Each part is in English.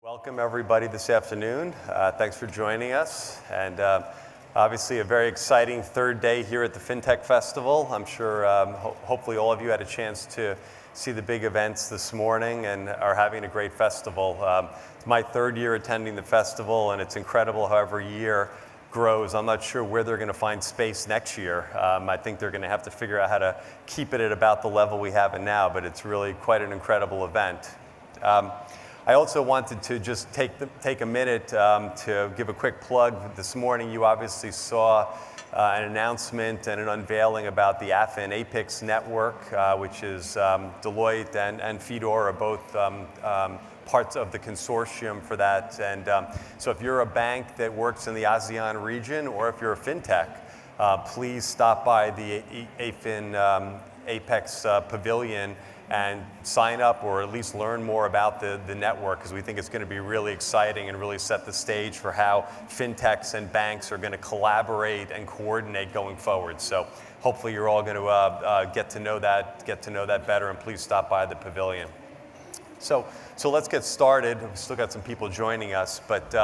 Welcome everybody this afternoon. Thanks for joining us. And obviously a very exciting third day here at the FinTech Festival. I'm sure hopefully all of you had a chance to see the big events this morning and are having a great festival. It's my third year attending the festival and it's incredible how every year grows. I'm not sure where they're going to find space next year. I think they're going to have to figure out how to keep it at about the level we have it now, but it's really quite an incredible event. I also wanted to just take a minute to give a quick plug. This morning you obviously saw an announcement and an unveiling about the AFIN Apex network, which is Deloitte and Fidor are both parts of the consortium for that. And so if you're a bank that works in the ASEAN region or if you're a FinTech, please stop by the AFIN Apex Pavilion and sign up or at least learn more about the network, because we think it's going to be really exciting and really set the stage for how fintechs and banks are going to collaborate and coordinate going forward. So hopefully you're all going to get to know that better, and please stop by the pavilion. So let's get started. We've still got some people joining us, but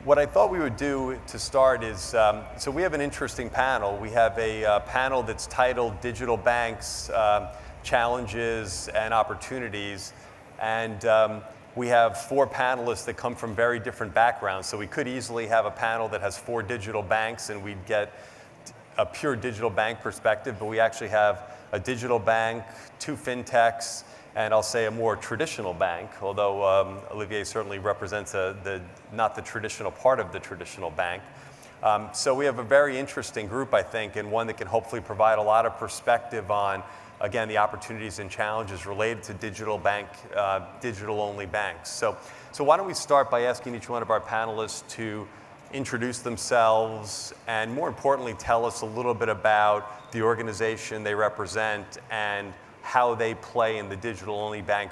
what I thought we would do to start is, so we have an interesting panel. We have a panel that's titled Digital Banks, Challenges and Opportunities. And we have 4 panelists that come from very different backgrounds. So we could easily have a panel that has 4 digital banks and we'd get a pure digital bank perspective, but we actually have a digital bank, 2 fintechs, and I'll say a more traditional bank, although Olivier certainly represents not the traditional part of the traditional bank. So we have a very interesting group, I think, and one that can hopefully provide a lot of perspective on, again, the opportunities and challenges related to digital-only banks. So why don't we start by asking each one of our panelists to introduce themselves and, more importantly, tell us a little bit about the organization they represent and how they play in the digital-only bank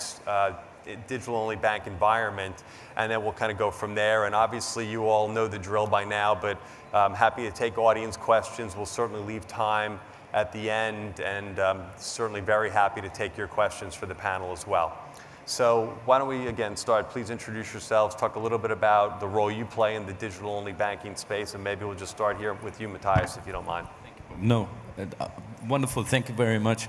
environment, and then we'll kind of go from there. And obviously you all know the drill by now, but I'm happy to take audience questions. We'll certainly leave time at the end, and certainly very happy to take your questions for the panel as well. So why don't we again start? Please introduce yourselves, talk a little bit about the role you play in the digital-only banking space, and maybe we'll just start here with you, Matthias, if you don't mind. No, wonderful, thank you very much.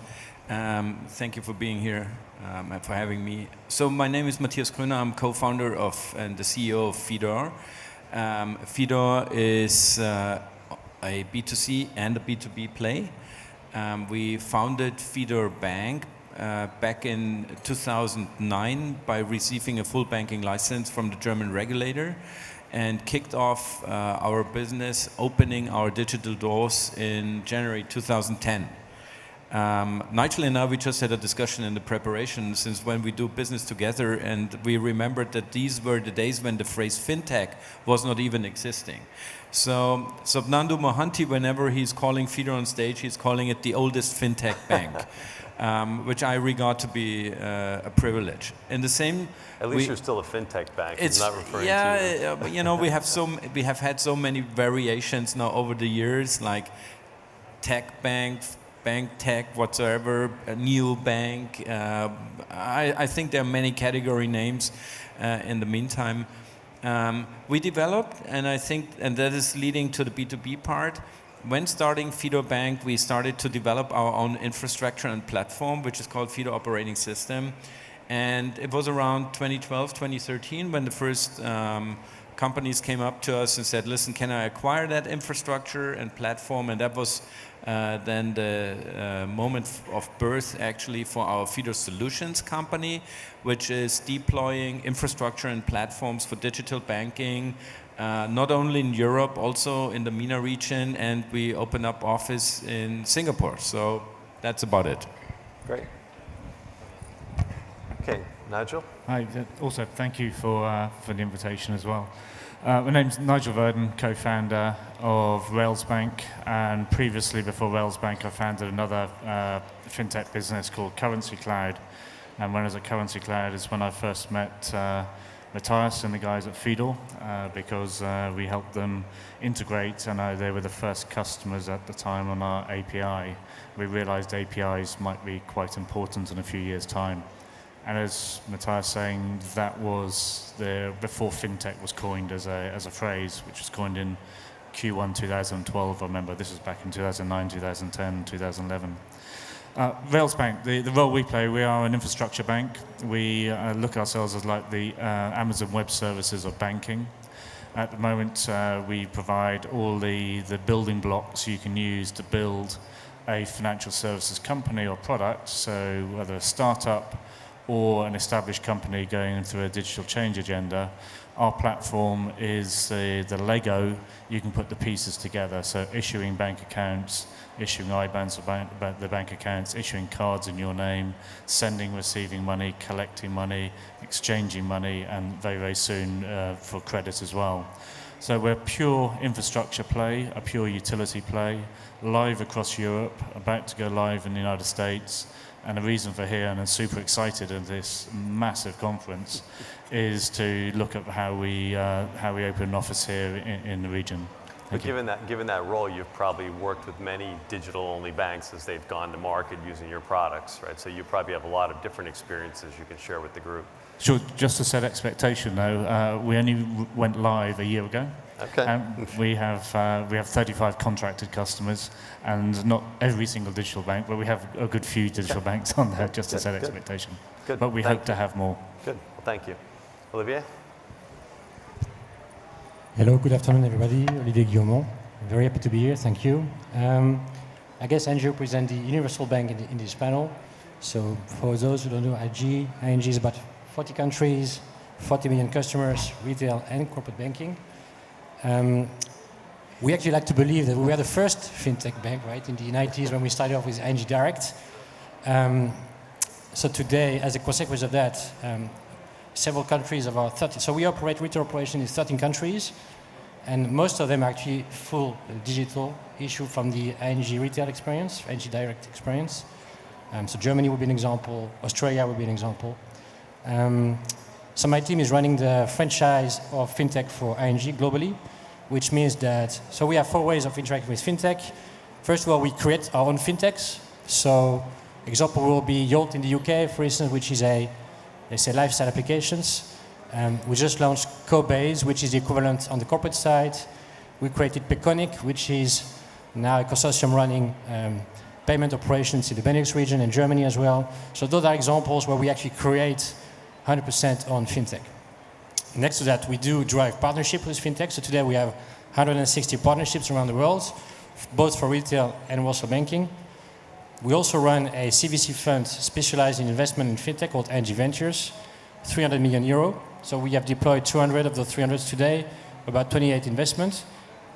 Thank you for being here and for having me. So my name is Matthias Kroner. I'm co-founder of and the CEO of Fidor. Fidor is a B2C and a B2B play. We founded Fidor Bank back in 2009 by receiving a full banking license from the German regulator, and kicked off our business opening our digital doors in January 2010. Nigel and I, we just had a discussion in the preparation since when we do business together, and we remembered that these were the days when the phrase FinTech was not even existing. So Nando Mohanty, whenever he's calling Fidor on stage, he's calling it the oldest FinTech bank, which I regard to be a privilege. In the same, at least you're still a FinTech bank. It's not referring to you. Yeah, you know, we have had so many variations now over the years, like tech bank, bank tech, whatsoever, a new bank. I think there are many category names in the meantime. We developed, and I think, and that is leading to the B2B part. When starting Fidor Bank, we started to develop our own infrastructure and platform, which is called Fidor Operating System. And it was around 2012, 2013 when the first companies came up to us and said, listen, can I acquire that infrastructure and platform? And that was then the moment of birth actually for our Fidor Solutions company, which is deploying infrastructure and platforms for digital banking, not only in Europe, also in the MENA region, and we open up office in Singapore. So that's about it. Great. Okay, Nigel? Hi, also thank you for the invitation as well. My name's Nigel Verdon, co-founder of Railsbank, and previously before Railsbank I founded another fintech business called Currency Cloud. And when I was at Currency Cloud is when I first met Matthias and the guys at Fidor, because we helped them integrate, and they were the first customers at the time on our API. We realized APIs might be quite important in a few years' time. And as Matthias saying, that was before FinTech was coined as a phrase, which was coined in Q1 2012. I remember this was back in 2009, 2010, 2011. Railsbank, the role we play, we are an infrastructure bank. We look ourselves as like the Amazon Web Services of banking. At the moment, we provide all the building blocks you can use to build a financial services company or product. So whether a startup or an established company going through a digital change agenda, our platform is the Lego. You can put the pieces together. So issuing bank accounts, issuing IBANs for the bank accounts, issuing cards in your name, sending, receiving money, collecting money, exchanging money, and very, very soon for credit as well. So we're pure infrastructure play, a pure utility play, live across Europe, about to go live in the United States. And the reason for here, and I'm super excited at this massive conference, is to look at how we open an office here in the region. But given that role, you've probably worked with many digital-only banks as they've gone to market using your products, right? So you probably have a lot of different experiences you can share with the group. Sure. Just to set expectation, though, we only went live a year ago. Okay. We have 35 contracted customers, and not every single digital bank, but we have a good few digital banks on there, just to set expectation. Good. But we hope to have more. Good. Well, thank you. Olivier? Hello, good afternoon, everybody. Olivier Guillaumond. I'm very happy to be here. Thank you. I guess ING represents the universal bank in this panel. So for those who don't know ING is about 40 countries, 40 million customers, retail and corporate banking. We actually like to believe that we were the first FinTech bank, right, in the 90s when we started off with ING Direct. So today, as a consequence of that, several countries of our 30, so we operate retail operation in 13 countries, and most of them are actually full digital issue from the ING retail experience, ING Direct experience. So Germany would be an example, Australia would be an example. So my team is running the franchise of FinTech for ING globally, which means that, so we have 4 ways of interacting with FinTech. First of all, we create our own FinTechs. So example will be Yolt in the UK, for instance, which is they say lifestyle applications. We just launched Cobase, which is the equivalent on the corporate side. We created Peconic, which is now a consortium running payment operations in the Benelux region and Germany as well. So those are examples where we actually create 100% on FinTech. Next to that, we do drive partnership with FinTech. So today we have 160 partnerships around the world, both for retail and also banking. We also run a CVC fund specialized in investment in FinTech called ING Ventures, 300 million euro. So we have deployed 200 of the 300 today, about 28 investments.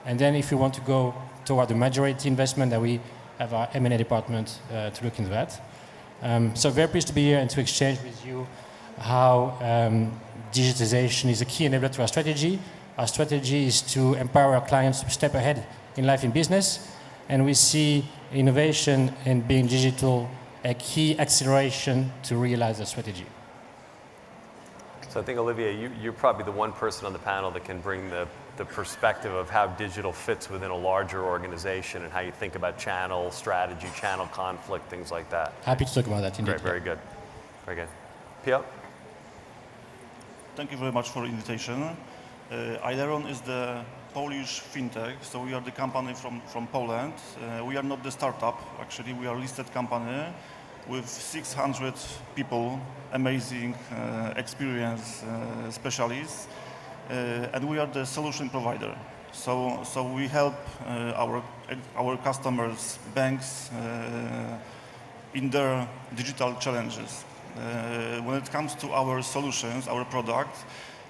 And then if you want to go toward the majority investment, then we have our M&A department to look into that. So very pleased to be here and to exchange with you how digitization is a key enabler to our strategy. Our strategy is to empower our clients to step ahead in life and business. And we see innovation and being digital a key acceleration to realize the strategy. So I think, Olivier, you're probably the one person on the panel that can bring the perspective of how digital fits within a larger organization and how you think about channel strategy, channel conflict, things like that. Happy to talk about that, indeed. Great, very good. Very good. Piotr? Thank you very much for the invitation. Ailleron is the Polish FinTech, so we are the company from Poland. We are not the startup, actually, we are a listed company with 600 people, amazing experienced specialists, and we are the solution provider. So we help our customers, banks, in their digital challenges. When it comes to our solutions, our product,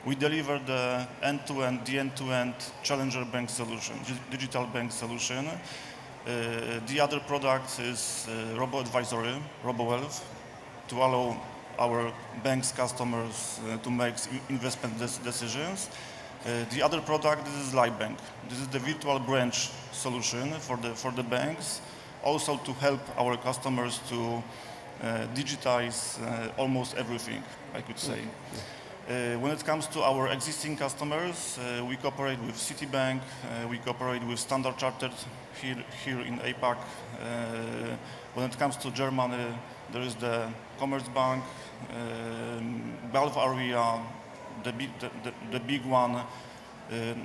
we deliver the end-to-end challenger bank solution, digital bank solution. The other product is robo-advisory, robo-wealth, to allow our bank's customers to make investment decisions. The other product, this is LiveBank. This is the virtual branch solution for the banks, also to help our customers to digitize almost everything, I could say. When it comes to our existing customers, we cooperate with Citibank, we cooperate with Standard Chartered here in APAC. When it comes to Germany, There is the Commerzbank, Gulf area, the big one,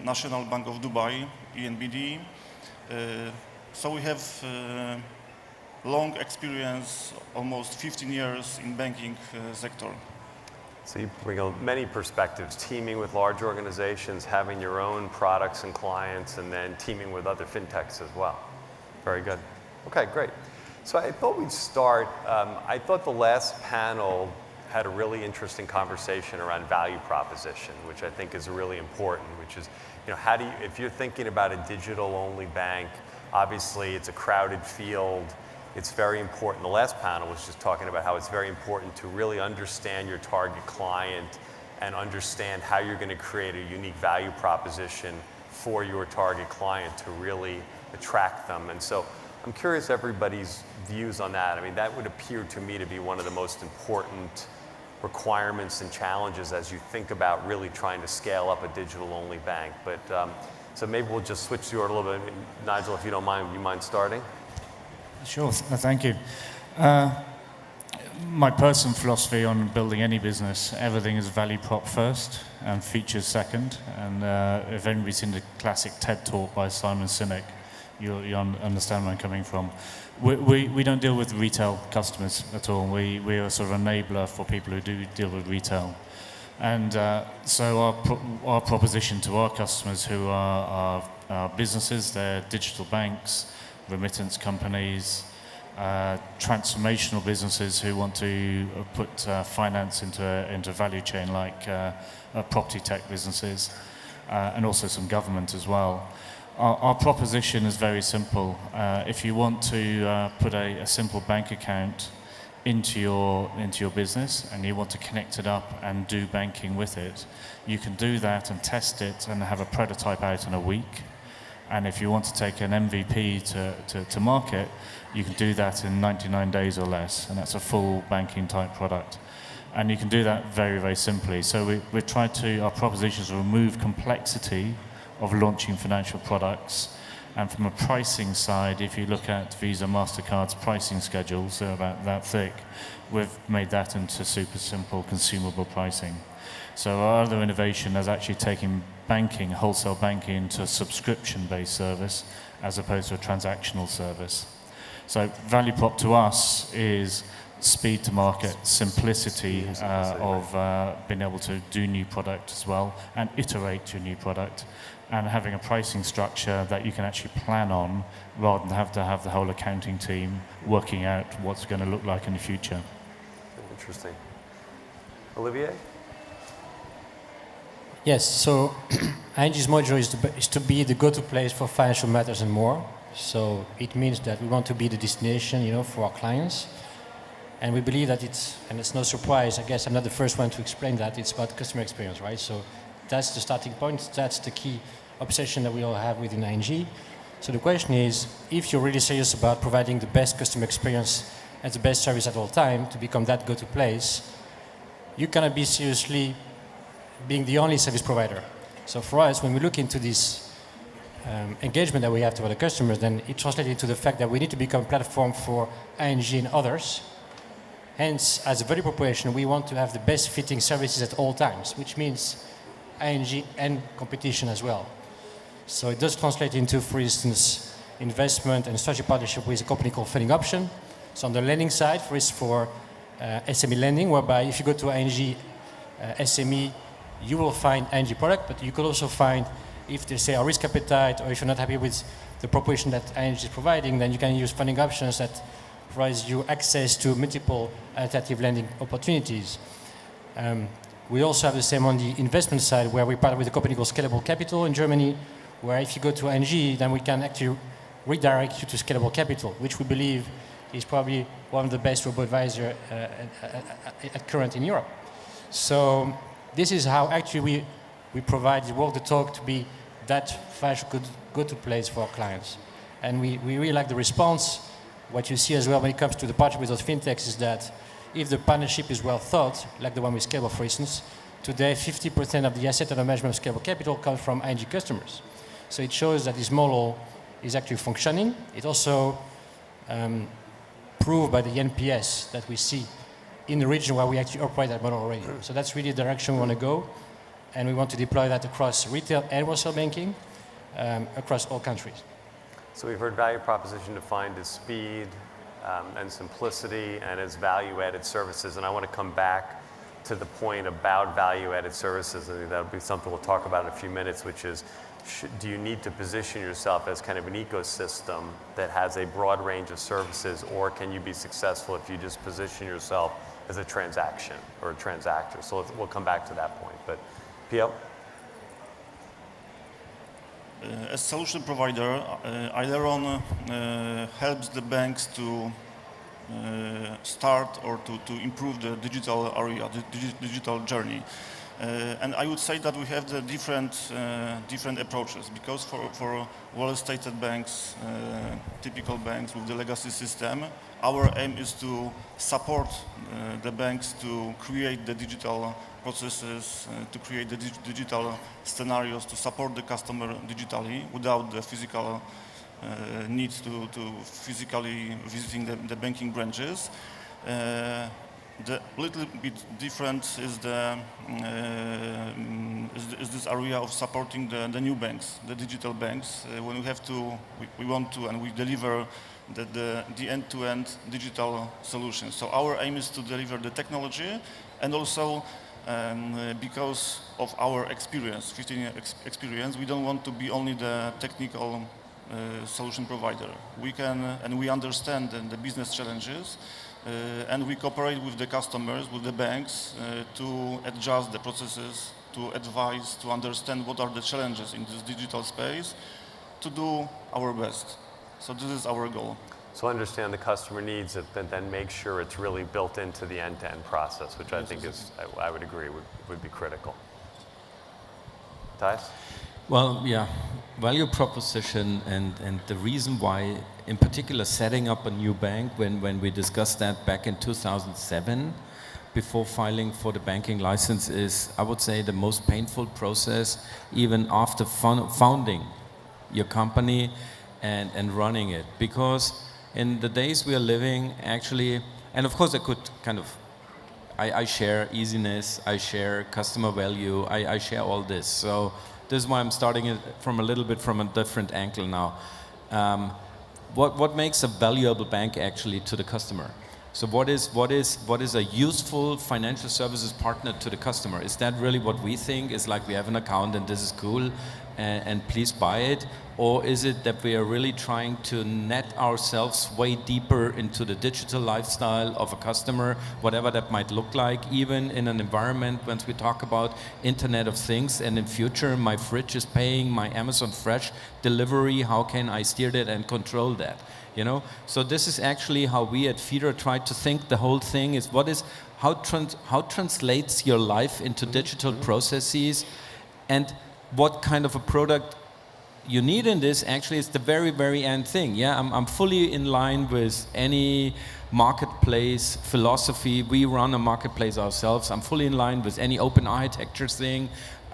National Bank of Dubai, ENBD. So we have long experience, almost 15 years in banking sector. So you bring many perspectives, teaming with large organizations, having your own products and clients, and then teaming with other fintechs as well. Very good. Okay, great. So I thought we'd start, I thought the last panel had a really interesting conversation around value proposition, which I think is really important, which is, you know, how do you, if you're thinking about a digital-only bank, obviously it's a crowded field, it's very important. The last panel was just talking about how it's very important to really understand your target client and understand how you're going to create a unique value proposition for your target client to really attract them. And so I'm curious everybody's views on that. I mean, that would appear to me to be one of the most important requirements and challenges as you think about really trying to scale up a digital-only bank. But so maybe we'll just switch the order a little bit. Nigel, if you don't mind, would you mind starting? Sure, thank you. My personal philosophy on building any business, everything is value prop first and features second. And if anybody's seen the classic TED talk by Simon Sinek, you understand where I'm coming from. We don't deal with retail customers at all. We are sort of an enabler for people who do deal with retail. And so our proposition to our customers who are businesses, they're digital banks, remittance companies, transformational businesses who want to put finance into value chain like property tech businesses, and also some government as well. Our proposition is very simple. If you want to put a simple bank account into your business and you want to connect it up and do banking with it, you can do that and test it and have a prototype out in a week. And if you want to take an MVP to market, you can do that in 99 days or less, and that's a full banking type product. And you can do that very, very simply. So we try to, our proposition is to remove complexity of launching financial products. And from a pricing side, if you look at Visa, MasterCard's pricing schedules, they're about that thick, we've made that into super simple consumable pricing. So our other innovation is actually taking banking, wholesale banking, to a subscription-based service as opposed to a transactional service. So value prop to us is speed to market, simplicity of being able to do new product as well and iterate your new product, and having a pricing structure that you can actually plan on rather than have to have the whole accounting team working out what's going to look like in the future. Interesting. Olivier? Yes, so ING's Moderator is to be the go-to place for financial matters and more. So it means that we want to be the destination, you know, for our clients. And we believe that it's no surprise, I guess I'm not the first one to explain that, it's about customer experience, right? So that's the starting point, that's the key obsession that we all have within ING. So the question is, if you're really serious about providing the best customer experience and the best service at all time to become that go-to place, you cannot be seriously being the only service provider. So for us, when we look into this engagement that we have to other customers, then it translates into the fact that we need to become a platform for ING and others. Hence, as a value proposition, we want to have the best fitting services at all times, which means ING and competition as well. So it does translate into, for instance, investment and strategic partnership with a company called Funding Option. So on the lending side, for SME lending, whereby if you go to ING SME, you will find ING product, but you could also find, if they say a risk appetite, or if you're not happy with the proposition that ING is providing, then you can use Funding Options that provides you access to multiple alternative lending opportunities. We also have the same on the investment side, where we partner with a company called Scalable Capital in Germany, where if you go to ING, then we can actually redirect you to Scalable Capital, which we believe is probably one of the best robo-advisor at current in Europe. So this is how actually we provide the walk the talk to be that financial go-to place for our clients. And we really like the response. What you see as well when it comes to the partnership with those fintechs is that if the partnership is well thought, like the one with Scalable, for instance, today 50% of the asset under management of Scalable Capital comes from ING customers. So it shows that this model is actually functioning. It also proved by the NPS that we see in the region where we actually operate that model already. So that's really the direction we want to go, and we want to deploy that across retail and wholesale banking across all countries. So we've heard value proposition defined as speed and simplicity and as value-added services, and I want to come back to the point about value-added services. I think that'll be something we'll talk about in a few minutes, which is, do you need to position yourself as kind of an ecosystem that has a broad range of services, or can you be successful if you just position yourself as a transaction or a transactor? So we'll come back to that point. But Piotr? As solution provider, Ailleron helps the banks to start or to improve the digital area, the digital journey. And I would say that we have the different approaches, because for well-stated banks, typical banks with the legacy system, our aim is to support the banks to create the digital processes, to create the digital scenarios, to support the customer digitally without the physical need to physically visiting the banking branches. The little bit different is this area of supporting the new banks, the digital banks. When we want to, and we deliver the end-to-end digital solution. So our aim is to deliver the technology, and also because of our experience, 15-year experience, we don't want to be only the technical solution provider. We can, and we understand the business challenges, and we cooperate with the customers, with the banks, to adjust the processes, to advise, to understand what are the challenges in this digital space, to do our best. So this is our goal. So understand the customer needs, but then make sure it's really built into the end-to-end process, which I think is, I would agree, would be critical. Matthias? Well, yeah, value proposition and the reason why, in particular, setting up a new bank, when we discussed that back in 2007, before filing for the banking license, is, I would say, the most painful process, even after founding your company and running it. Because in the days we are living, actually, and of course I could kind of, I share easiness, I share customer value, I share all this. So this is why I'm starting it from a little bit from a different angle now. What makes a valuable bank actually to the customer? So what is a useful financial services partner to the customer? Is that really what we think is like, we have an account and this is cool and please buy it? Or is it that we are really trying to net ourselves way deeper into the digital lifestyle of a customer, whatever that might look like, even in an environment once we talk about Internet of Things, and in future my fridge is paying my Amazon Fresh delivery, how can I steer that and control that? You know, so this is actually how we at Fidor try to think. The whole thing is how translates your life into digital processes, and what kind of a product you need in this actually is the very, very end thing. Yeah, I'm fully in line with any marketplace philosophy. We run a marketplace ourselves. I'm fully in line with any open architecture thing.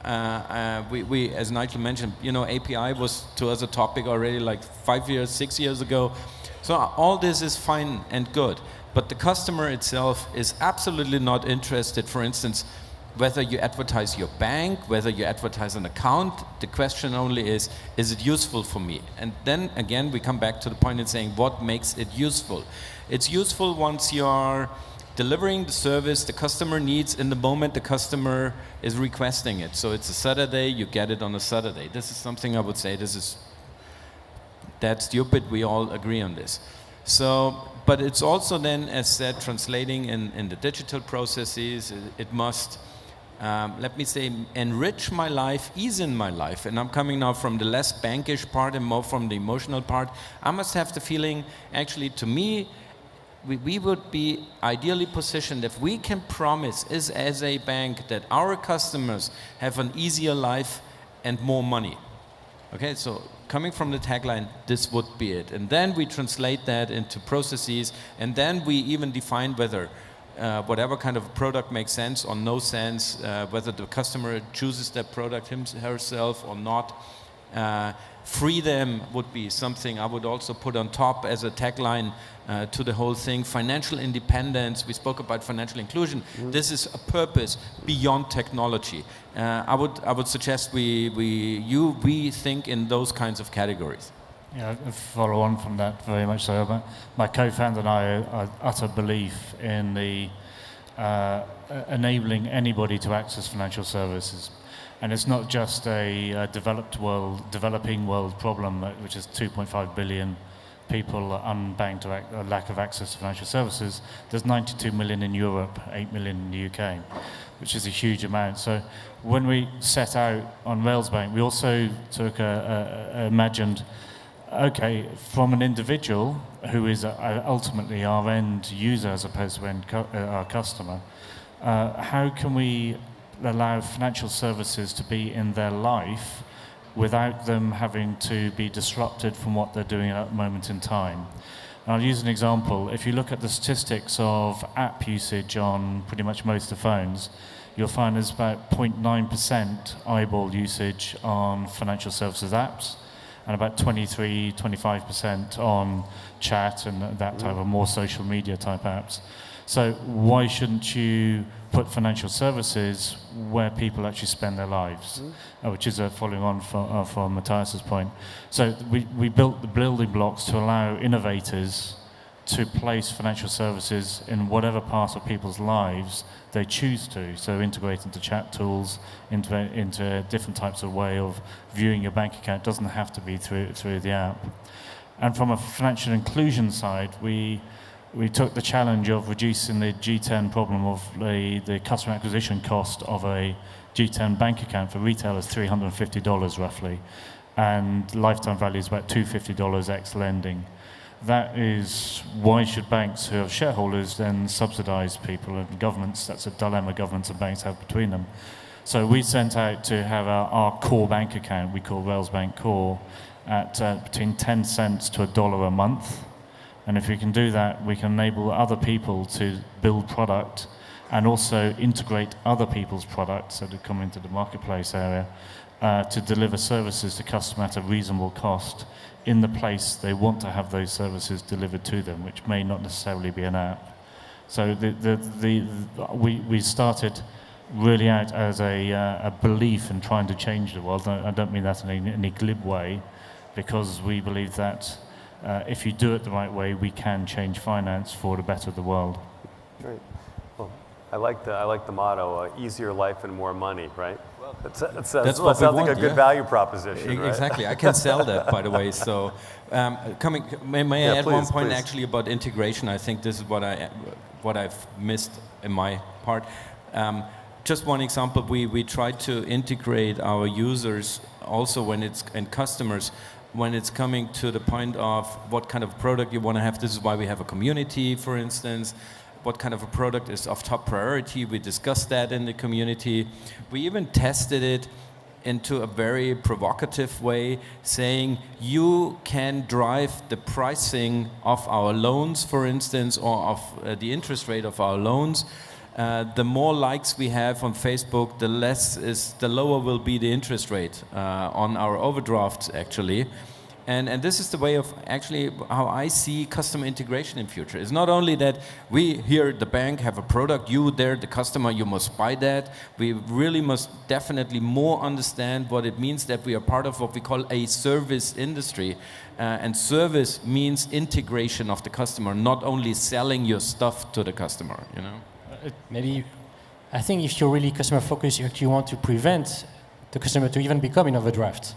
We, as Nigel mentioned, you know, API was to us a topic already like 5 years, 6 years ago. So all this is fine and good, but the customer itself is absolutely not interested, for instance, whether you advertise your bank, whether you advertise an account. The question only is it useful for me? And then again, we come back to the point in saying, what makes it useful? It's useful once you are delivering the service the customer needs in the moment the customer is requesting it. So it's a Saturday, you get it on a Saturday. This is something I would say, that's stupid, we all agree on this. So, but it's also then, as said, translating in the digital processes. It must, let me say, enrich my life, ease in my life. And I'm coming now from the less bankish part and more from the emotional part. I must have the feeling, actually, to me, we would be ideally positioned if we can promise as a bank that our customers have an easier life and more money. Okay, so coming from the tagline, this would be it. And then we translate that into processes, and then we even define whether whatever kind of product makes sense or no sense, whether the customer chooses that product herself or not. Freedom would be something I would also put on top as a tagline to the whole thing. Financial independence, we spoke about financial inclusion. This is a purpose beyond technology. I would suggest we think in those kinds of categories. Yeah, I follow on from that very much so. But my co-founder and I are utter belief in the enabling anybody to access financial services. And it's not just a developing world problem, which is 2.5 billion people unbanked or lack of access to financial services. There's 92 million in Europe, 8 million in the UK, which is a huge amount. So when we set out on Railsbank, we also took imagined, okay, from an individual who is ultimately our end user as opposed to our customer, how can we allow financial services to be in their life without them having to be disrupted from what they're doing at that moment in time. And I'll use an example. If you look at the statistics of app usage on pretty much most of the phones, you'll find there's about 0.9% eyeball usage on financial services apps, and about 23-25% on chat and that type of more social media type apps. So why shouldn't you put financial services where people actually spend their lives, which is following on from Matthias's point. So we built the building blocks to allow innovators to place financial services in whatever part of people's lives they choose to. So integrate into chat tools, into different types of way of viewing your bank account. It doesn't have to be through the app. And from a financial inclusion side, we took the challenge of reducing the G10 problem of the customer acquisition cost of a G10 bank account for retailers, $350 roughly, and lifetime value is about $250 ex lending. That is, why should banks who have shareholders then subsidize people, and governments? That's a dilemma governments and banks have between them. So we sent out to have our core bank account, we call Railsbank Core, at between 10 cents to $1 a month. And if we can do that, we can enable other people to build product and also integrate other people's products that come into the marketplace area to deliver services to customers at a reasonable cost in the place they want to have those services delivered to them, which may not necessarily be an app. So we started really out as a belief in trying to change the world. I don't mean that in any glib way, because we believe that if you do it the right way, we can change finance for the better of the world. Great. Well, I like the motto, easier life and more money, right? That sounds like a good value proposition, right? Exactly. I can sell that, by the way. So, may I add one point please. actually about integration? I think this is what I've missed in my part. Just one example, we try to integrate our users also and customers when it's coming to the point of what kind of product you want to have. This is why we have a community, for instance. What kind of a product is of top priority? We discussed that in the community. We even tested it into a very provocative way, saying you can drive the pricing of our loans, for instance, or of the interest rate of our loans. The more likes we have on Facebook, the lower will be the interest rate on our overdrafts, actually. And this is the way of actually how I see customer integration in future. It's not only that we here at the bank have a product, you there, the customer, you must buy that. We really must definitely more understand what it means that we are part of what we call a service industry. And service means integration of the customer, not only selling your stuff to the customer, you know? Maybe, I think if you're really customer focused, you actually want to prevent the customer to even become in overdraft.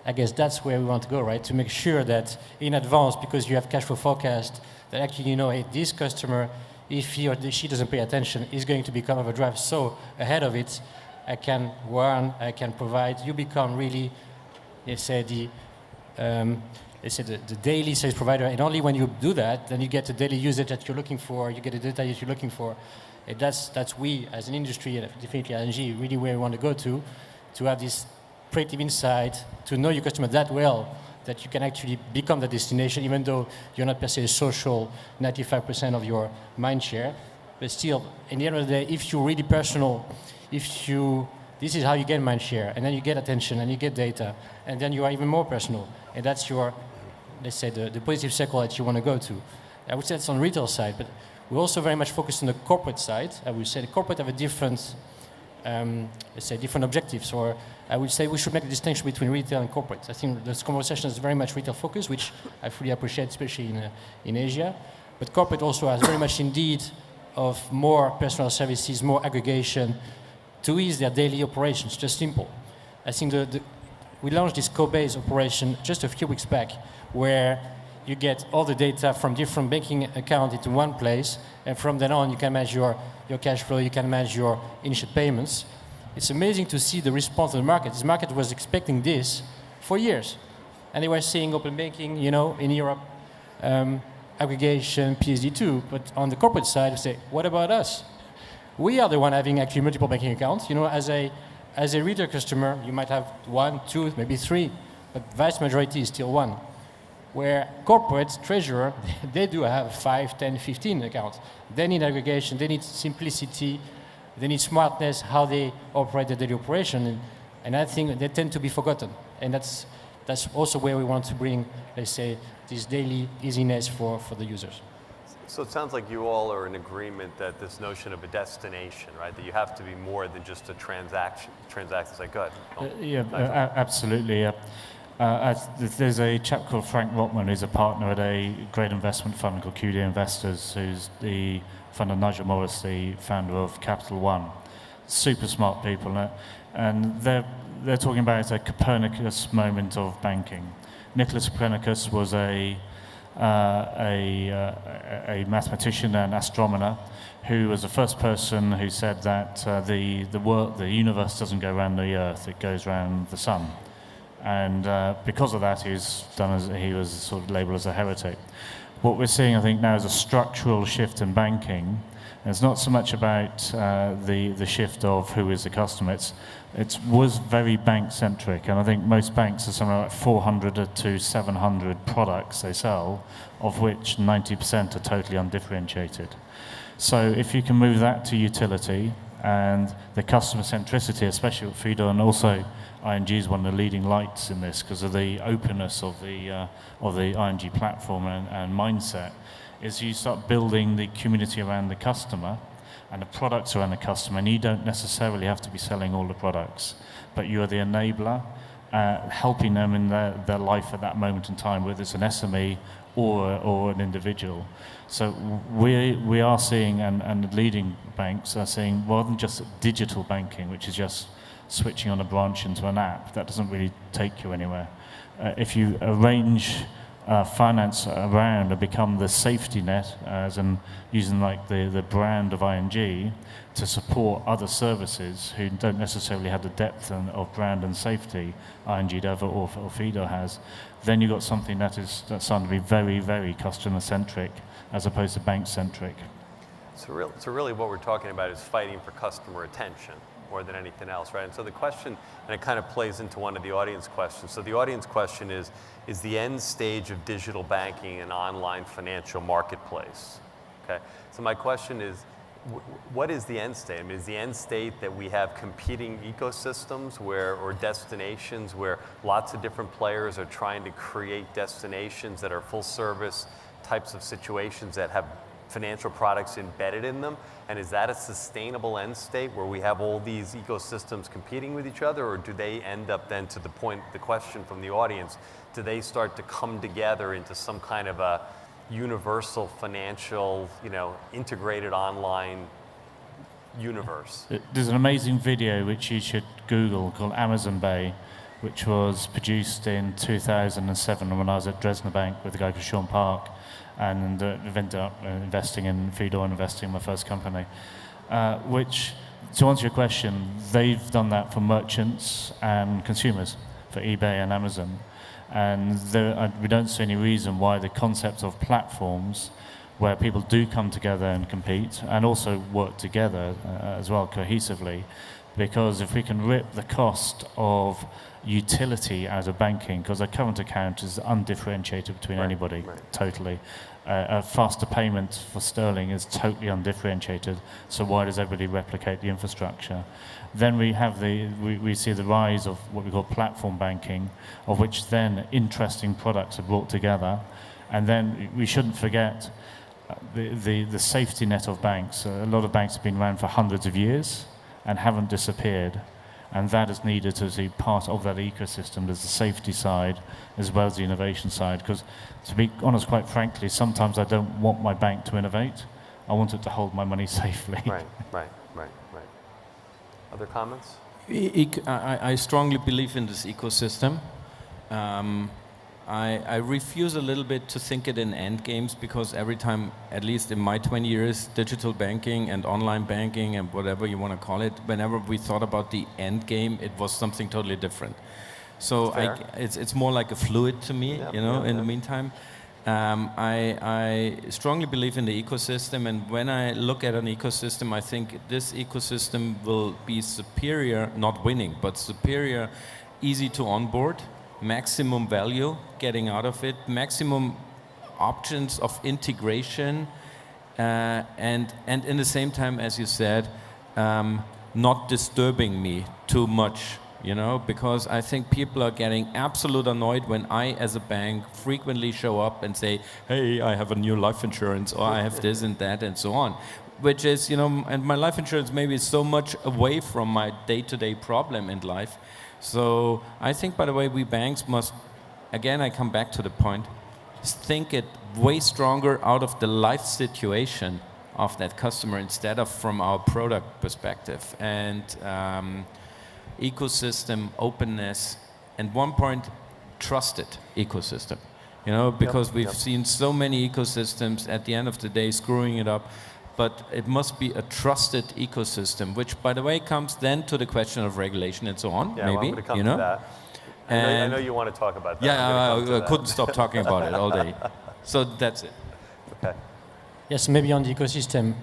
I guess that's where we want to go, right? To make sure that in advance, because you have cash flow forecast, that actually you know, hey, this customer, if he or she doesn't pay attention, is going to become overdraft. So ahead of it, I can warn, I can provide. You become really, let's say the daily service provider, and only when you do that, then you get the daily usage that you're looking for. You get the data that you're looking for. And that's we as an industry, and definitely ING, really where we want to go to have this predictive insight, to know your customer that well, that you can actually become the destination, even though you're not per se a social 95% of your mind share. But still, in the end of the day, if you're really personal, if you this is how you get mind share, and then you get attention, and you get data, and then you are even more personal, and that's your, let's say, the positive circle that you want to go to. I would say it's on the retail side, but we're also very much focused on the corporate side. I would say the corporate have a different, let's say, different objectives, or I would say we should make a distinction between retail and corporate. I think this conversation is very much retail focused, which I fully appreciate, especially in Asia. But corporate also has very much indeed of more personal services, more aggregation to ease their daily operations, just simple. I think we launched this co-based operation just a few weeks back, where you get all the data from different banking accounts into one place, and from then on you can manage your cash flow, you can manage your initial payments. It's amazing to see the response of the market. This market was expecting this for years, and they were seeing open banking, in Europe, aggregation, PSD2, but on the corporate side, we say, what about us? We are the one having actually multiple banking accounts. As a retail customer, you might have 1, 2, maybe 3, but vast majority is still 1. Where corporate treasurer, they do have 5, 10, 15 accounts. They need aggregation, they need simplicity, they need smartness, how they operate the daily operation, and I think they tend to be forgotten. And that's also where we want to bring, let's say, this daily easiness for the users. So it sounds like you all are in agreement that this notion of a destination, right? That you have to be more than just a transaction. Transactions like good. Absolutely. There's a chap called Frank Rotman who's a partner at a great investment fund called QD Investors, who's the fund of Nigel Morris, the founder of Capital One. Super smart people, and they're talking about a Copernicus moment of banking. Nicholas Copernicus was a mathematician and astronomer who was the first person who said that the universe doesn't go around the Earth, it goes around the sun. And because of that, he was sort of labelled as a heretic. What we're seeing, I think, now is a structural shift in banking. And it's not so much about the shift of who is the customer. It was very bank-centric, and I think most banks are somewhere like 400 to 700 products they sell, of which 90% are totally undifferentiated. So if you can move that to utility and the customer centricity, especially with Fidor, and also ING is one of the leading lights in this because of the openness of the ING platform and mindset, is you start building the community around the customer and the products around the customer, and you don't necessarily have to be selling all the products, but you are the enabler, helping them in their life at that moment in time, whether it's an SME or an individual. So we are seeing, and the leading banks are seeing, rather than just digital banking, which is just switching on a branch into an app, that doesn't really take you anywhere. If you arrange finance around and become the safety net, as in using like the brand of ING to support other services who don't necessarily have the depth of brand and safety ING does or Fidor has, then you've got something that's starting to be very, very customer-centric as opposed to bank-centric. So really what we're talking about is fighting for customer attention more than anything else, right? And so the question, and it kind of plays into one of the audience questions. So the audience question is the end stage of digital banking an online financial marketplace? Okay, so my question is, what is the end state? I mean, is the end state that we have competing ecosystems or destinations where lots of different players are trying to create destinations that are full service types of situations that have financial products embedded in them? And is that a sustainable end state where we have all these ecosystems competing with each other, or do they end up then, to the point, the question from the audience, do they start to come together into some kind of a universal financial, integrated online universe? There's an amazing video which you should Google called Amazon Bay, which was produced in 2007 when I was at Dresdner Bank with a guy called Sean Park, and ended up investing in Fidor and investing in my first company. Which, to answer your question, they've done that for merchants and consumers, for eBay and Amazon. And we don't see any reason why the concept of platforms where people do come together and compete and also work together as well cohesively, because if we can rip the cost of utility out of banking, because a current account is undifferentiated between anybody, totally. a faster payment for sterling is totally undifferentiated. So why does everybody replicate the infrastructure? Then we have we see the rise of what we call platform banking, of which then interesting products are brought together. And then we shouldn't forget the safety net of banks. A lot of banks have been around for hundreds of years and haven't disappeared. And that is needed to be part of that ecosystem. There's the safety side as well as the innovation side. Because to be honest, quite frankly, sometimes I don't want my bank to innovate. I want it to hold my money safely. Right. Other comments? I strongly believe in this ecosystem. I refuse a little bit to think it in end games, because every time, at least in my 20 years, digital banking and online banking and whatever you want to call it, whenever we thought about the end game, it was something totally different. So it's more like a fluid to me, in the meantime. I strongly believe in the ecosystem, and when I look at an ecosystem, I think this ecosystem will be superior, not winning, but superior, easy to onboard, maximum value getting out of it, maximum options of integration, and in the same time, as you said, not disturbing me too much, because I think people are getting absolute annoyed when I, as a bank, frequently show up and say, hey, I have a new life insurance, or I have this and that, and so on. Which is, and my life insurance maybe is so much away from my day-to-day problem in life. So I think, by the way, we banks must, again, I come back to the point, think it way stronger out of the life situation of that customer instead of from our product perspective. And ecosystem, openness, and one point, trusted ecosystem. Because we've seen so many ecosystems at the end of the day screwing it up. But it must be a trusted ecosystem, which, by the way, comes then to the question of regulation and so on. Yeah, maybe, well, I'm going to come to that. I know you want to talk about that. Yeah, I couldn't stop talking about it all day. So that's it. Okay. Yes, maybe on the ecosystem.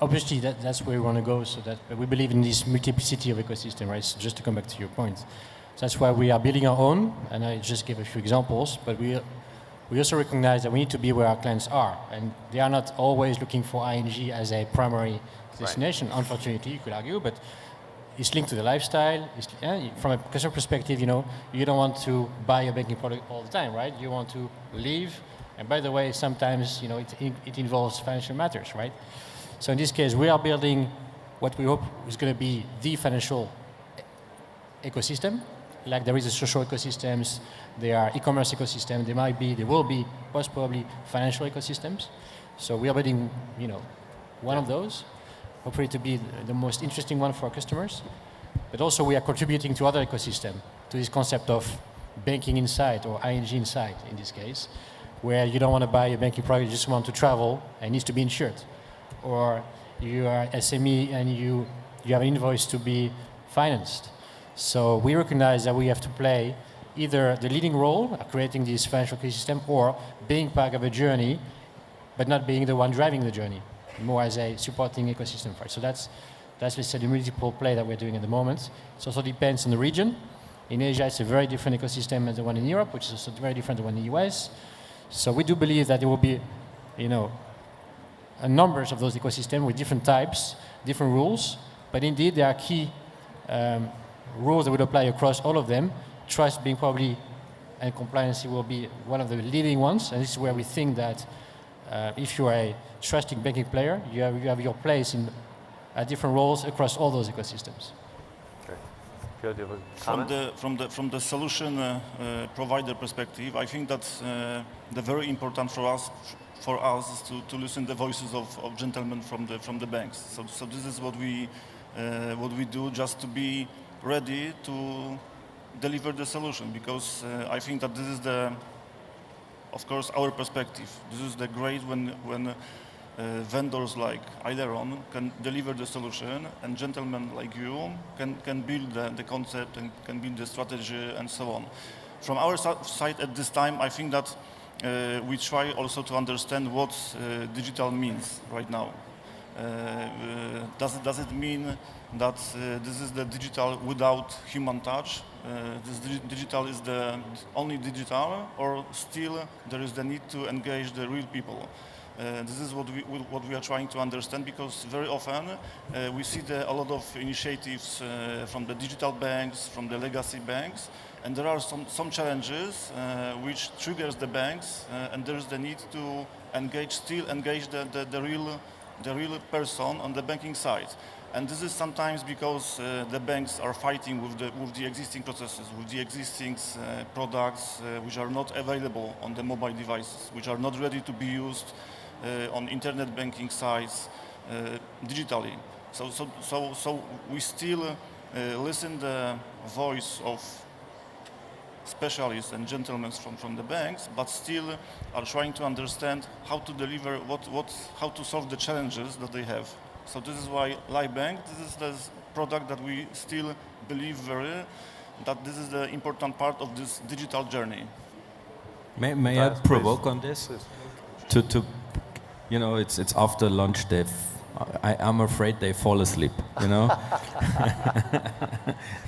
Obviously, that's where we want to go. So that we believe in this multiplicity of ecosystem, right? So just to come back to your point, so that's why we are building our own. And I just gave a few examples, but we also recognize that we need to be where our clients are, and they are not always looking for ING as a primary destination. Right. Unfortunately, you could argue, but it's linked to the lifestyle. From a customer perspective, you don't want to buy a banking product all the time, right? You want to live, and by the way, sometimes it involves financial matters, right? So in this case, we are building what we hope is going to be the financial ecosystem. Like there is a social ecosystems, there are e-commerce ecosystems, there will be most probably financial ecosystems. So we are building, one of those, hopefully to be the most interesting one for our customers. But also we are contributing to other ecosystem, to this concept of banking inside, or ING inside in this case, where you don't want to buy a banking product, you just want to travel and it needs to be insured. Or you are SME and you have an invoice to be financed. So we recognize that we have to play either the leading role of creating this financial ecosystem, or being part of a journey, but not being the one driving the journey, more as a supporting ecosystem for it. So that's let's say the multiple play that we're doing at the moment. It also depends on the region. In Asia, it's a very different ecosystem than the one in Europe, which is also very different than the one in the US. So we do believe that there will be, numbers of those ecosystems with different types, different rules, but indeed there are key rules that would apply across all of them. Trust being probably, and compliance will be one of the leading ones, and this is where we think that if you are a trusting banking player, you have your place in different roles across all those ecosystems. Okay. Piotr, do you have a comment? From the solution provider perspective, I think that's the very important for us is to listen the voices of gentlemen from the banks. So this is what we do, just to be ready to deliver the solution, because I think that this is of course, our perspective. This is the great when vendors like Ailleron can deliver the solution, and gentlemen like you can build the concept and can build the strategy and so on. From our side at this time, I think that we try also to understand what digital means right now. Does it mean that this is the digital without human touch? This digital is the only digital, or still there is the need to engage the real people? This is what we are trying to understand, because very often we see a lot of initiatives from the digital banks, from the legacy banks, and there are some challenges which triggers the banks, and there is the need to engage the real person on the banking side. And this is sometimes because the banks are fighting with the existing processes, with the existing products which are not available on the mobile devices, which are not ready to be used on internet banking sites digitally. So we still listen the voice of specialists and gentlemen from the banks, but still are trying to understand how to deliver how to solve the challenges that they have. So this is why LiveBank, this is the product that we still believe that this is the important part of this digital journey. May I provoke on this? Please. To you know, it's after lunch. I'm afraid they fall asleep. You know.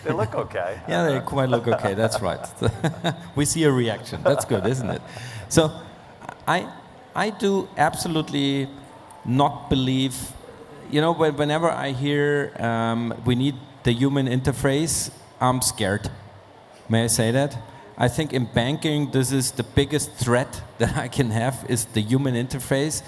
They look okay. Yeah, they quite look okay. That's right. We see a reaction. That's good, isn't it? So, I do absolutely not believe. You know, whenever I hear we need the human interface, I'm scared. May I say that? I think in banking, this is the biggest threat that I can have, is the human interface.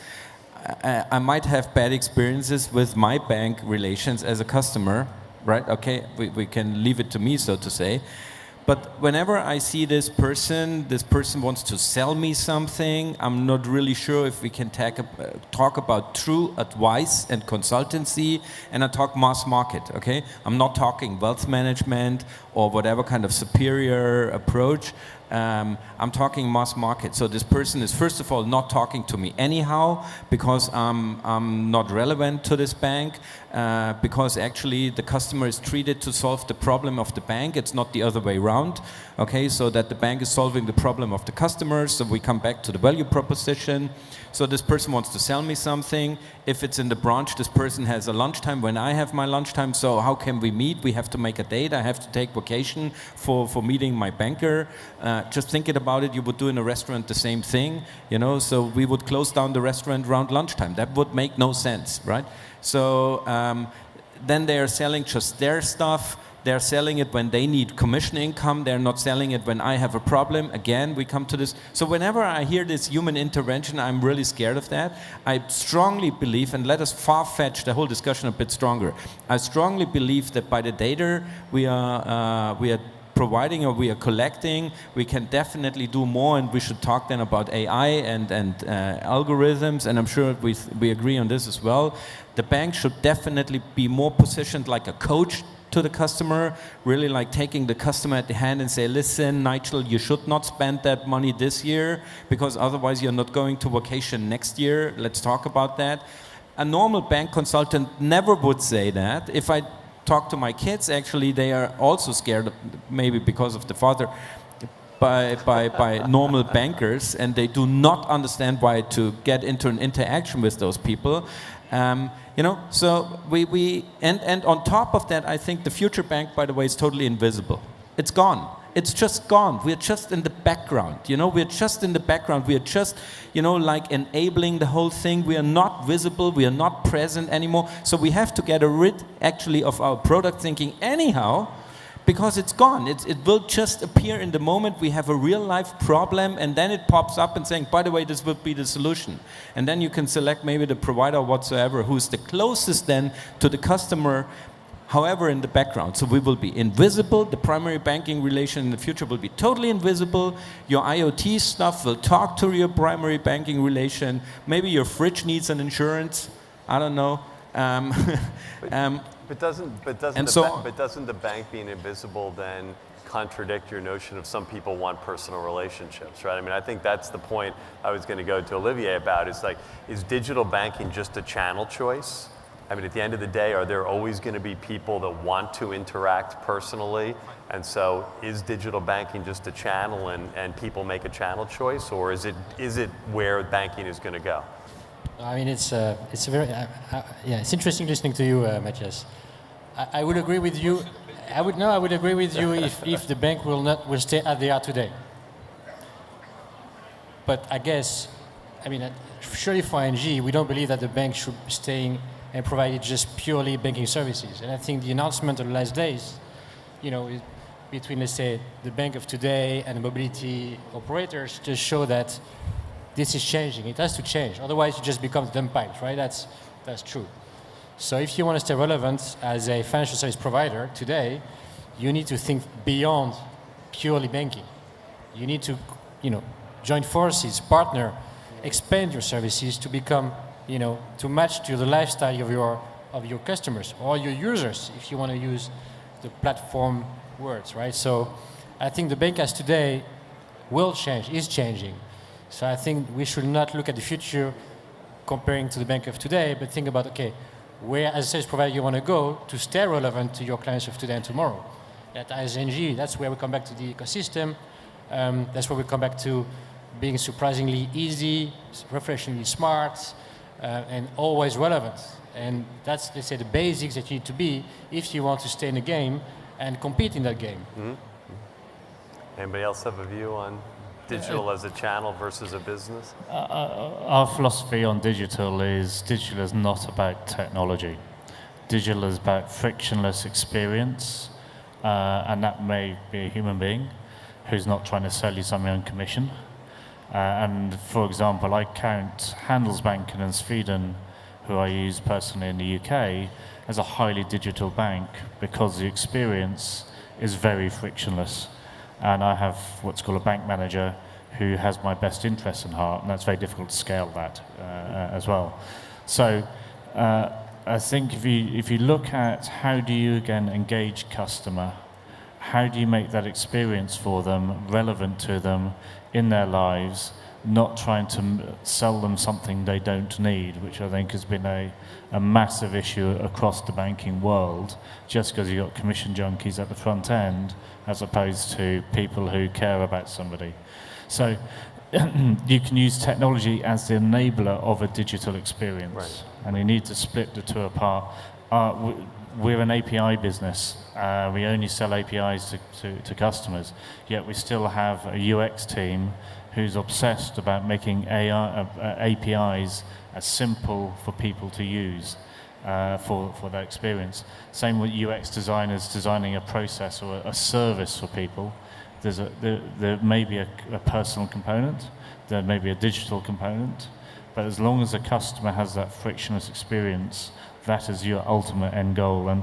I might have bad experiences with my bank relations as a customer, right? Okay, we can leave it to me, so to say. But whenever I see this person wants to sell me something, I'm not really sure if we can talk about true advice and consultancy, and I talk mass market, okay? I'm not talking wealth management or whatever kind of superior approach. I'm talking mass market. So this person is first of all not talking to me anyhow, because I'm not relevant to this bank, because actually the customer is treated to solve the problem of the bank. It's not the other way around. Okay, so that the bank is solving the problem of the customers. So we come back to the value proposition. So this person wants to sell me something. If it's in the branch, this person has a lunchtime when I have my lunchtime. So how can we meet? We have to make a date. I have to take vacation for meeting my banker. Just thinking about it, you would do in a restaurant the same thing, you know. So we would close down the restaurant around lunchtime. That would make no sense, right? So then they are selling just their stuff. They're selling it when they need commission income. They're not selling it when I have a problem. Again, we come to this. So whenever I hear this human intervention, I'm really scared of that. I strongly believe, and let us far-fetch the whole discussion a bit stronger. I strongly believe that by the data we are providing or we are collecting, we can definitely do more, and we should talk then about AI and algorithms, and I'm sure we agree on this as well. The bank should definitely be more positioned like a coach to the customer, really like taking the customer at the hand and say, listen, Nigel, you should not spend that money this year, because otherwise you're not going to vacation next year. Let's talk about that. A normal bank consultant never would say that. If I talk to my kids, actually, they are also scared, maybe because of the father, by normal bankers, and they do not understand why to get into an interaction with those people. You know, so and on top of that, I think the future bank, by the way, is totally invisible. It's gone. It's just gone. We're just in the background, you know, we're just in the background. We're just, you know, like enabling the whole thing. We are not visible. We are not present anymore. So we have to get rid, actually, of our product thinking anyhow, because it's gone. It will just appear in the moment we have a real life problem, and then it pops up and saying, by the way, this will be the solution. And then you can select maybe the provider whatsoever who's the closest then to the customer, however, in the background. So we will be invisible. The primary banking relation in the future will be totally invisible. Your IoT stuff will talk to your primary banking relation. Maybe your fridge needs an insurance. I don't know. But doesn't the bank being invisible then contradict your notion of some people want personal relationships, right? I mean, I think that's the point I was going to go to Olivier about. Is like, is digital banking just a channel choice? I mean, at the end of the day, are there always going to be people that want to interact personally? And so is digital banking just a channel and people make a channel choice, or is it where banking is going to go? I mean, it's a very yeah. It's interesting listening to you, Matthias. I would agree with you. I would agree with you if the bank will stay as they are today. But I guess, I mean, surely for ING, we don't believe that the bank should stay and provide just purely banking services. And I think the announcement of the last days, between, let's say, the bank of today and the mobility operators just show that this is changing. It has to change. Otherwise, it just becomes dumb pipes, right? That's true. So if you want to stay relevant as a financial service provider today, you need to think beyond purely banking. You need to, join forces, partner, expand your services to become, to match to the lifestyle of your customers or your users, if you want to use the platform words, right? So I think the bank as today will change, is changing. So I think we should not look at the future comparing to the bank of today, but think about, okay, where as a service provider you want to go to stay relevant to your clients of today and tomorrow. At ING, that's where we come back to the ecosystem. That's where we come back to being surprisingly easy, refreshingly smart, and always relevant. And that's, let's say, the basics that you need to be if you want to stay in the game and compete in that game. Mm-hmm. Anybody else have a view on digital as a channel versus a business? Our philosophy on digital is not about technology. Digital is about frictionless experience, and that may be a human being who's not trying to sell you something on commission. And for example, I count Handelsbanken and Sweden, who I use personally in the UK, as a highly digital bank because the experience is very frictionless. And I have what's called a bank manager who has my best interests in heart, and that's very difficult to scale that as well. So I think if you look at how do you again engage customer, how do you make that experience for them relevant to them in their lives, not trying to sell them something they don't need, which I think has been a massive issue across the banking world, just because you've got commission junkies at the front end, as opposed to people who care about somebody. So you can use technology as the enabler of a digital experience, right. And you need to split the two apart. We're an API business. We only sell APIs to customers, yet we still have a UX team who's obsessed about making APIs as simple for people to use for that experience. Same with UX designers designing a process or a service for people. There may be a personal component, there may be a digital component, but as long as the customer has that frictionless experience, that is your ultimate end goal. And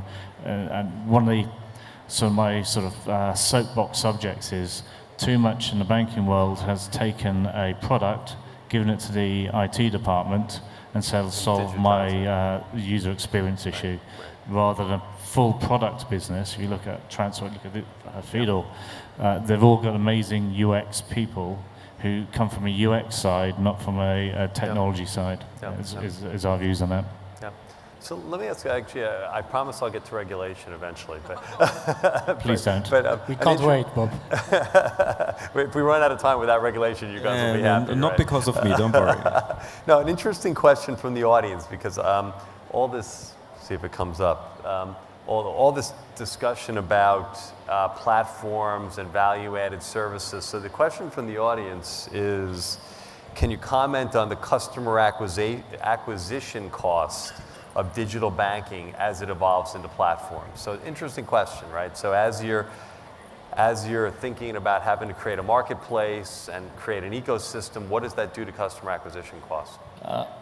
one of my soapbox subjects is too much in the banking world has taken a product, given it to the IT department, and said, solve my user experience issue, rather than a full product business. If you look at Transport, look at Fidor, they've all got amazing UX people who come from a UX side, not from a technology side, is our views on that. So let me ask you, actually, I promise I'll get to regulation eventually, but please don't. But, we can't wait, Bob. If we run out of time without regulation, you guys will be happy. Not right? because of me, don't worry. No, an interesting question from the audience, because all this, see if it comes up, all this discussion about platforms and value-added services. So the question from the audience is, can you comment on the customer acquisition cost of digital banking as it evolves into platforms? So interesting question, right? So as you're thinking about having to create a marketplace and create an ecosystem, what does that do to customer acquisition costs?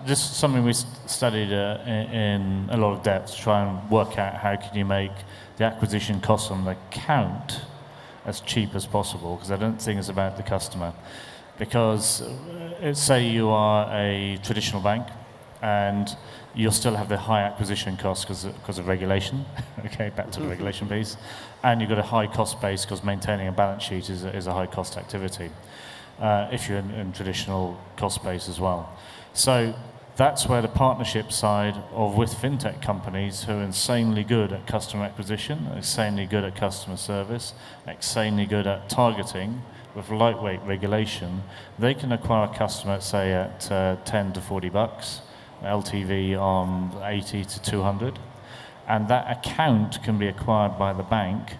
This is something we studied in a lot of depth to try and work out how can you make the acquisition cost on the account as cheap as possible, because I don't think it's about the customer. Because say you are a traditional bank and you'll still have the high acquisition costs because of regulation. Okay, back to the regulation piece. And you've got a high cost base because maintaining a balance sheet is a high cost activity if you're in traditional cost base as well. So that's where the partnership side with FinTech companies who are insanely good at customer acquisition, insanely good at customer service, insanely good at targeting with lightweight regulation, they can acquire a customer, say, at $10 to $40. LTV on 80 to 200, and that account can be acquired by the bank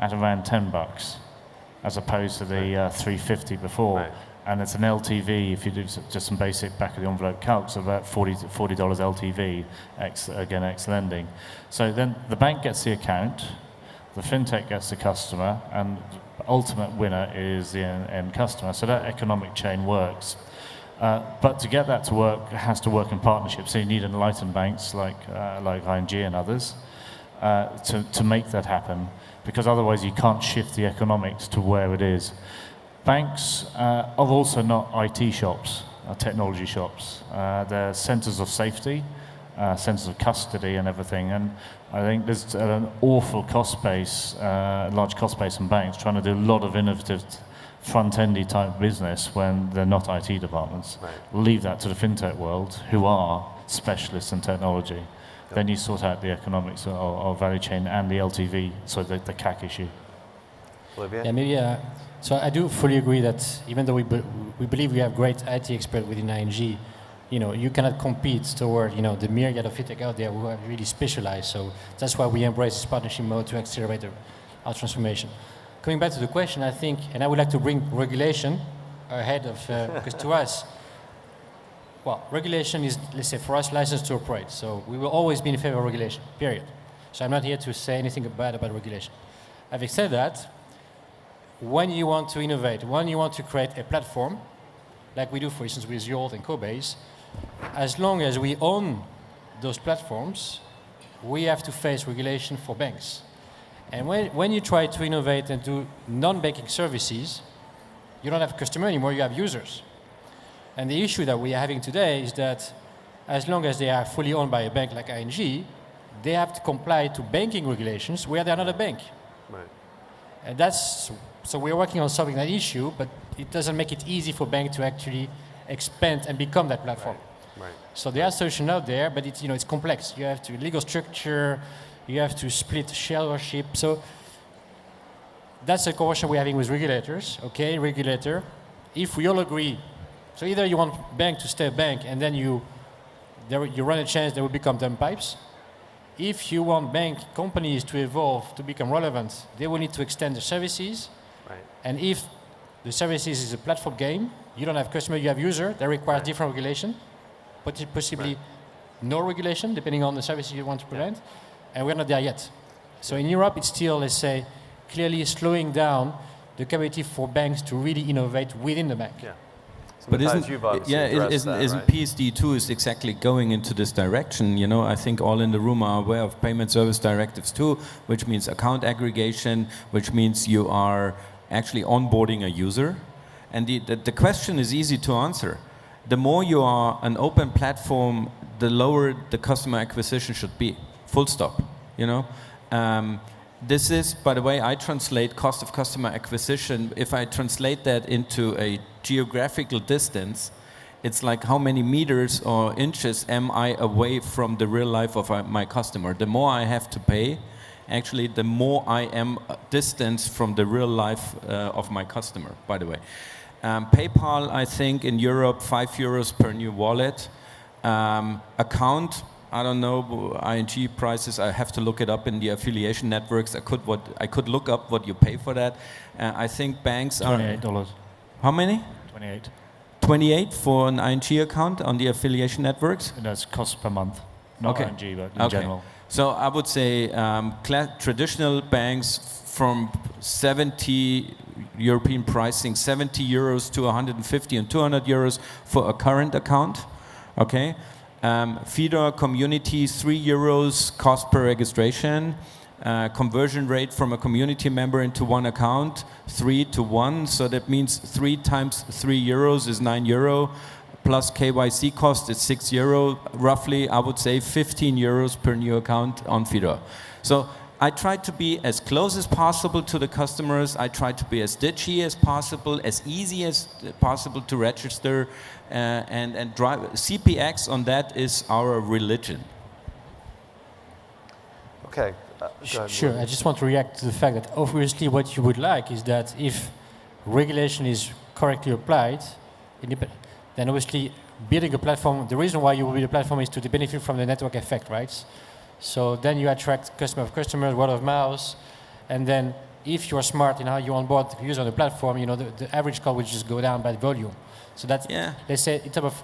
at around $10, as opposed to the 350 before. Right. And it's an LTV, if you do just some basic back of the envelope calcs, of about $40 LTV, ex lending. So then the bank gets the account, the fintech gets the customer, and the ultimate winner is the end customer. So that economic chain works. But to get that to work, it has to work in partnership. So you need enlightened banks like ING and others to make that happen, because otherwise you can't shift the economics to where it is. Banks are also not IT shops, technology shops. They're centers of safety, centers of custody and everything. And I think there's an awful cost base, large cost base in banks trying to do a lot of innovative front-endy type business when they're not IT departments. Right. Leave that to the fintech world, who are specialists in technology. Yep. Then you sort out the economics of value chain and the LTV, so the CAC issue. Olivier? Yeah, maybe. So I do fully agree that even though we believe we have great IT experts within ING, you cannot compete toward the myriad of fintech out there who are really specialized. So that's why we embrace this partnership mode to accelerate our transformation. Coming back to the question, I think, and I would like to bring regulation ahead of, because to us, well, regulation is, let's say, for us, license to operate. So we will always be in favor of regulation, period. So I'm not here to say anything bad about regulation. Having said that, when you want to innovate, when you want to create a platform, like we do, for instance, with Yolt and Cobase, as long as we own those platforms, we have to face regulation for banks. And when you try to innovate and do non-banking services, you don't have customer anymore, you have users. And the issue that we are having today is that as long as they are fully owned by a bank like ING, they have to comply to banking regulations where they're not a bank. Right. And so we're working on solving that issue, but it doesn't make it easy for banks to actually expand and become that platform. Right. So there are solutions out there, but it's complex. You have to legal structure, you have to split share ownership. So that's a conversation we're having with regulators. Okay, regulator, if we all agree, so either you want bank to stay a bank and then you run a chance they will become dumb pipes. If you want bank companies to evolve, to become relevant, they will need to extend their services. Right. And if the services is a platform game, you don't have customer, you have user, that requires different regulation, but possibly no regulation, depending on the services you want to present. And we're not there yet. So in Europe, it's still, let's say, clearly slowing down the capability for banks to really innovate within the bank. Yeah. So But Matthias, you've obviously addressed that, isn't right? PSD2 is exactly going into this direction? I think all in the room are aware of Payment Service Directives 2, which means account aggregation, which means you are actually onboarding a user. And the question is easy to answer. The more you are an open platform, the lower the customer acquisition should be. Full stop. This is, by the way, I translate cost of customer acquisition. If I translate that into a geographical distance, it's like how many meters or inches am I away from the real life of my customer. The more I have to pay, actually, the more I am distance from the real life of my customer, by the way. PayPal, I think, in Europe, €5 per new wallet. Account, I don't know, ING prices, I have to look it up in the affiliation networks. I could look up what you pay for that. I think banks are... $28. How many? 28. 28 for an ING account on the affiliation networks? And that's cost per month. Not Okay. ING, but in general. So I would say traditional banks from 70 European pricing, 70 euros to 150 and 200 euros for a current account. Okay. Fidor community, 3 euros cost per registration. Conversion rate from a community member into one account, 3 to 1. So that means 3 times 3 euros is €9. Plus KYC cost is €6. Roughly, I would say 15 euros per new account on Fidor. So I try to be as close as possible to the customers. I try to be as ditchy as possible, as easy as possible to register, and drive. CPX on that is our religion. Okay. Go ahead, Sure, I just want to react to the fact that obviously what you would like is that if regulation is correctly applied, then obviously building a platform, the reason why you will build a platform is to benefit from the network effect, right? So then you attract customers, word of mouth, and then if you're smart in how you onboard the user on the platform, you know, the average call will just go down by volume. So that's, let's say, in terms of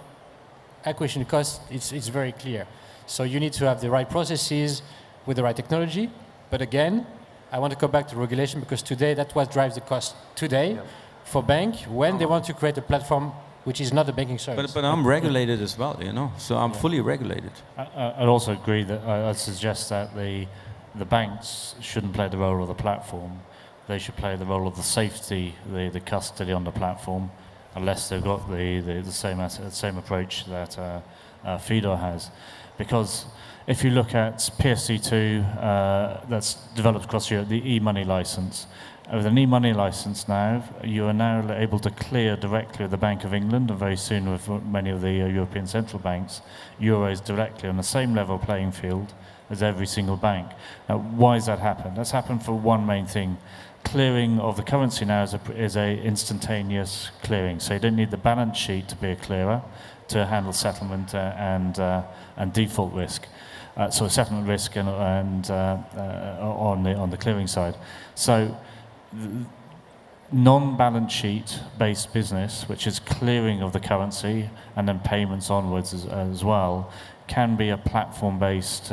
acquisition cost, it's very clear. So you need to have the right processes with the right technology. But again, I want to go back to regulation because today that's what drives the cost today for bank when they want to create a platform which is not a banking service. But I'm regulated as well, you know, so I'm fully regulated. I'd also agree that I'd suggest that the banks shouldn't play the role of the platform. They should play the role of the safety, the custody on the platform, unless they've got the same approach that Fidor has. Because if you look at PSD2 that's developed across Europe, the e-money license, with an e-money license now, you are now able to clear directly with the Bank of England, and very soon with many of the European central banks, euros directly on the same level playing field as every single bank. Now, why has that happened? That's happened for one main thing. Clearing of the currency now is a instantaneous clearing, so you don't need the balance sheet to be a clearer to handle settlement and default risk. So settlement risk and on the clearing side. So non-balance sheet based business, which is clearing of the currency and then payments onwards as well, can be a platform based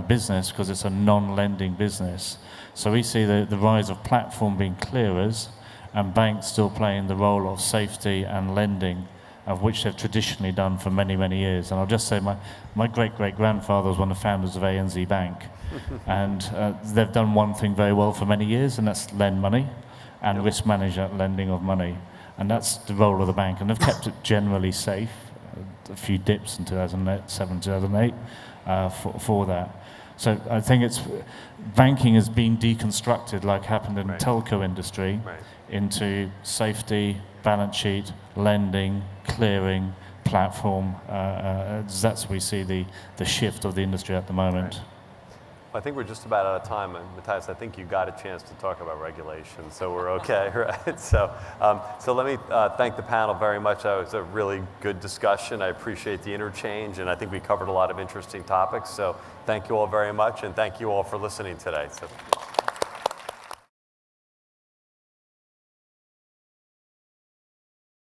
business because it's a non-lending business. So we see the rise of platform being clearers and banks still playing the role of safety and lending, of which they've traditionally done for many, many years. And I'll just say my great-great-grandfather was one of the founders of ANZ Bank. And they've done one thing very well for many years, and that's lend money and risk manage that lending of money. And that's the role of the bank. And they've kept it generally safe. A few dips in 2007, 2008 for that. So I think banking is being deconstructed like happened in the telco industry into safety, balance sheet, lending, clearing, platform. That's where we see the shift of the industry at the moment. Right. Well, I think we're just about out of time. And Matthias, I think you got a chance to talk about regulation, so we're okay, right? So let me thank the panel very much. That was a really good discussion. I appreciate the interchange, and I think we covered a lot of interesting topics. So thank you all very much, and thank you all for listening today. So.